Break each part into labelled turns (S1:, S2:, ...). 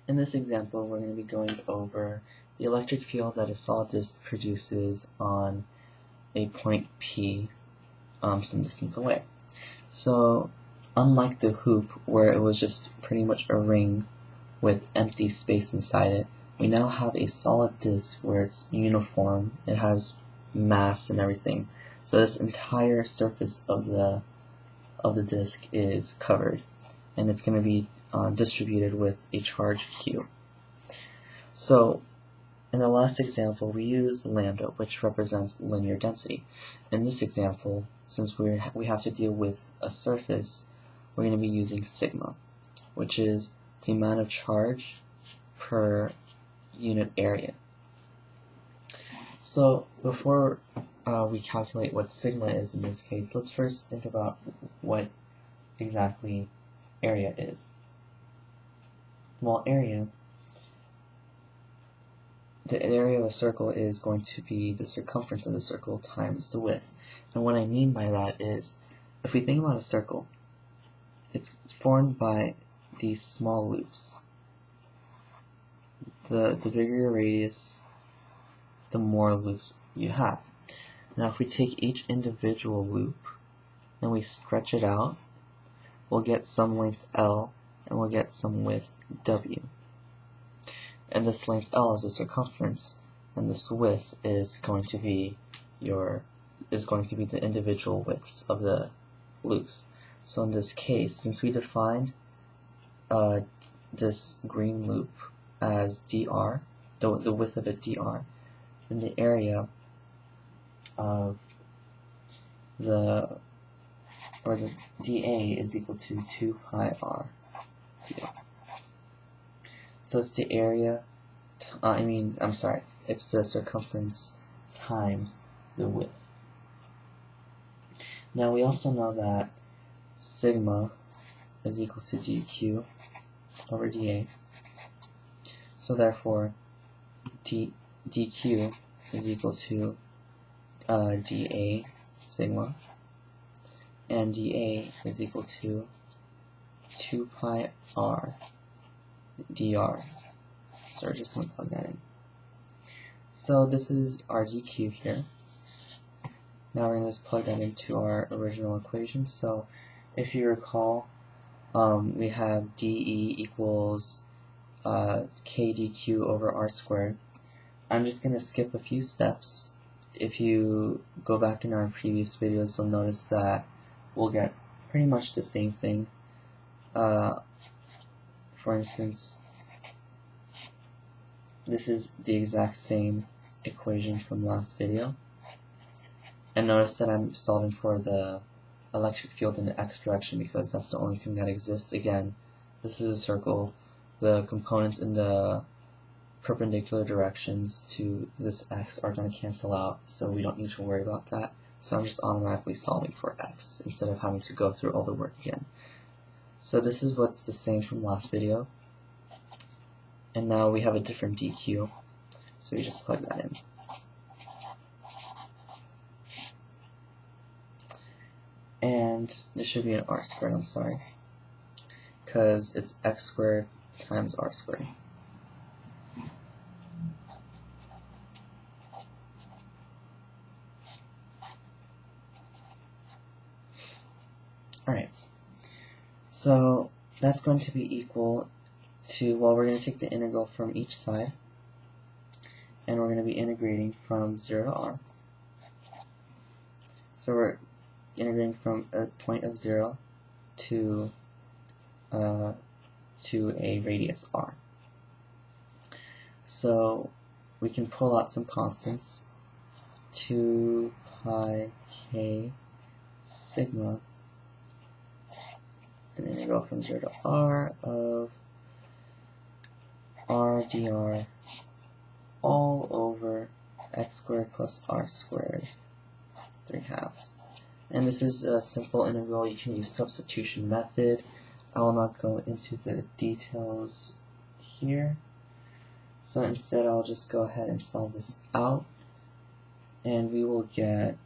S1: In this example, we're going to be going over the electric field that a solid disk produces on a point P some distance away. So, unlike the hoop, where it was just pretty much a ring with empty space inside it, we now have a solid disk where it's uniform, it has mass and everything. So this entire surface of the disk is covered, and it's going to be distributed with a charge Q. So in the last example, we used lambda, which represents linear density. In this example, since we have to deal with a surface, we're going to be using sigma, which is the amount of charge per unit area. So before we calculate what sigma is in this case, let's first think about what exactly area is. Well, the area of a circle is going to be the circumference of the circle times the width. And what I mean by that is, if we think about a circle, it's formed by these small loops. The bigger your radius, the more loops you have. Now if we take each individual loop and we stretch it out, we'll get some length L and we'll get some width W. And this length L is the circumference, and this width is going to be the individual widths of the loops. So in this case, since we defined this green loop as dr, the width of it dr, then the area of the dA is equal to 2 pi r dr. So it's the area, it's the circumference times the width. Now we also know that sigma is equal to dq over dA. So therefore dq is equal to dA sigma, and dA is equal to 2 pi r dr. So we're just going to plug that in. So this is our dq here. Now we're going to just plug that into our original equation. So if you recall, we have dE equals k dq over r squared. I'm just going to skip a few steps. If you go back in our previous videos, you'll notice that we'll get pretty much the same thing. For instance, this is the exact same equation from last video. And notice that I'm solving for the electric field in the x direction because that's the only thing that exists. Again, this is a circle. The components in the perpendicular directions to this x are going to cancel out, so we don't need to worry about that. So I'm just automatically solving for x instead of having to go through all the work again. So this is what's the same from last video. And now we have a different dq, so we just plug that in. And this should be an r squared, I'm sorry, because it's x squared times r squared. Alright, so that's going to be equal to, well, we're going to take the integral from each side, and we're going to be integrating from 0 to r. So we're integrating from a point of 0 to a radius r. So we can pull out some constants. 2 pi k sigma, an integral from 0 to r of r dr all over x squared plus r squared 3/2. And this is a simple integral. You can use substitution method. I will not go into the details here. So instead I'll just go ahead and solve this out, and we will get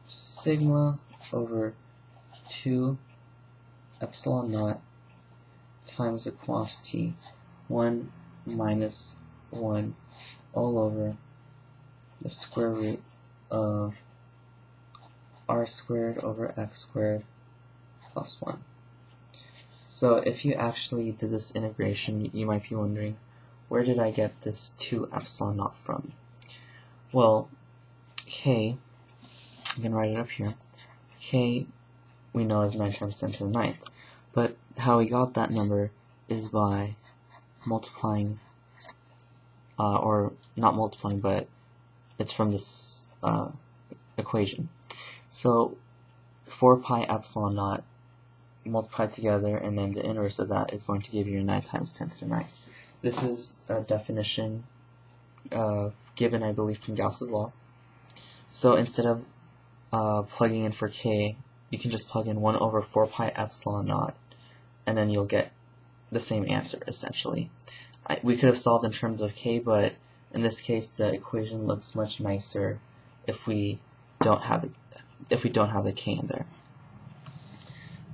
S1: sigma over 2 epsilon naught times the quantity 1 minus 1 all over the square root of r squared over x squared plus 1. So if you actually did this integration, you might be wondering, where did I get this 2 epsilon naught from? Well, k, I'm going to write it up here, k we know is 9 times 10 to the 9th, but how we got that number is by multiplying, or not multiplying, but it's from this equation. So 4 pi epsilon naught multiplied together, and then the inverse of that is going to give you 9 times 10 to the 9th. This is a definition given, I believe, from Gauss's law. So instead of plugging in for k, you can just plug in 1 over 4 pi epsilon naught, and then you'll get the same answer, essentially. We could have solved in terms of k, but in this case, the equation looks much nicer if we don't have the k in there.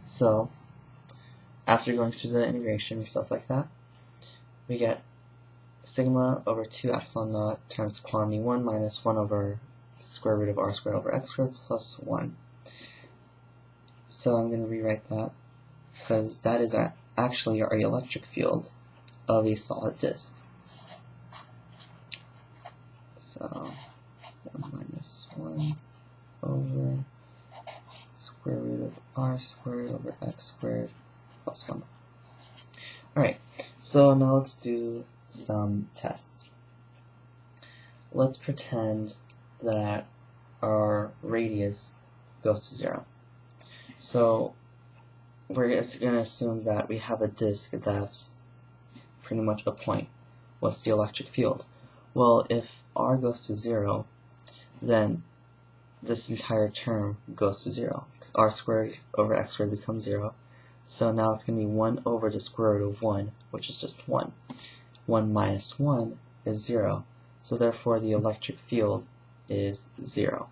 S1: So after going through the integration and stuff like that, we get sigma over 2 epsilon naught times quantity 1 minus 1 over square root of r squared over x squared plus 1. So I'm going to rewrite that, because that is actually our electric field of a solid disk. So 1 minus 1 over square root of r squared over x squared plus 1. Alright, so now let's do some tests. Let's pretend that our radius goes to 0. So we're going to assume that we have a disk that's pretty much a point. What's the electric field? Well, if r goes to 0, then this entire term goes to 0. R squared over x squared becomes 0. So now it's going to be 1 over the square root of 1, which is just 1. 1 minus 1 is 0. So therefore the electric field is 0.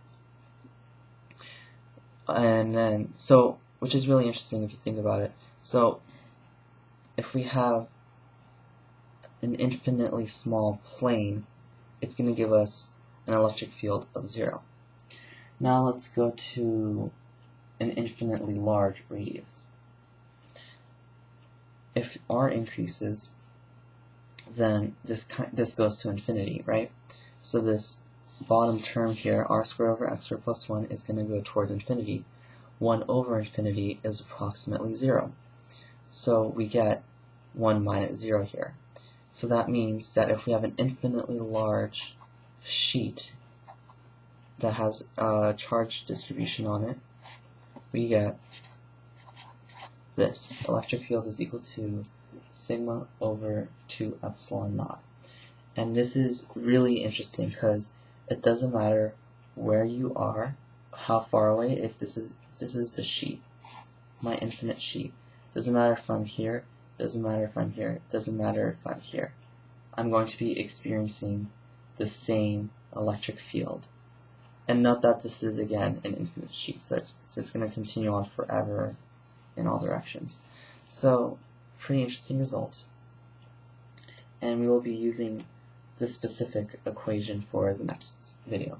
S1: And then, which is really interesting if you think about it. So if we have an infinitely small plane, it's going to give us an electric field of 0. Now let's go to an infinitely large radius. If r increases, then this goes to infinity, right? So this bottom term here, r squared over x squared plus 1, is going to go towards infinity. 1 over infinity is approximately 0. So we get 1 minus 0 here. So that means that if we have an infinitely large sheet that has a charge distribution on it, we get this. Electric field is equal to sigma over 2 epsilon naught. And this is really interesting because it doesn't matter where you are, how far away, if this is the sheet, my infinite sheet. Doesn't matter if I'm here, doesn't matter if I'm here, doesn't matter if I'm here. I'm going to be experiencing the same electric field. And note that this is, again, an infinite sheet, so it's going to continue on forever in all directions. So, pretty interesting result. And we will be using this specific equation for the next video.